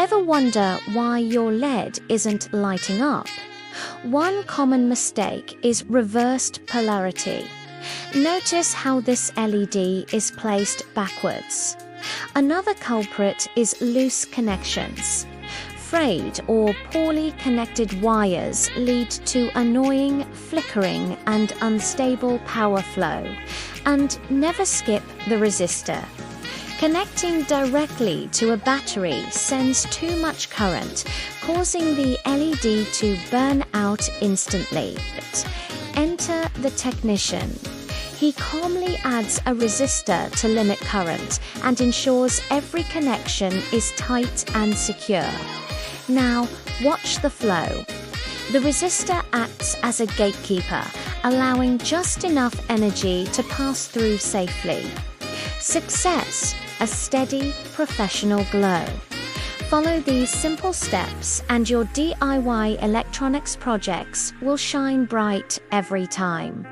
Ever wonder why your LED isn't lighting up? One common mistake is reversed polarity. Notice how this LED is placed backwards. Another culprit is loose connections. Frayed or poorly connected wires lead to annoying flickering and unstable power flow. And never skip the resistor. Connecting directly to a battery sends too much current, causing the LED to burn out instantly. Enter the technician. He calmly adds a resistor to limit current and ensures every connection is tight and secure. Now, watch the flow. The resistor acts as a gatekeeper, allowing just enough energy to pass through safely. Success, a steady, professional glow. Follow these simple steps and your DIY electronics projects will shine bright every time.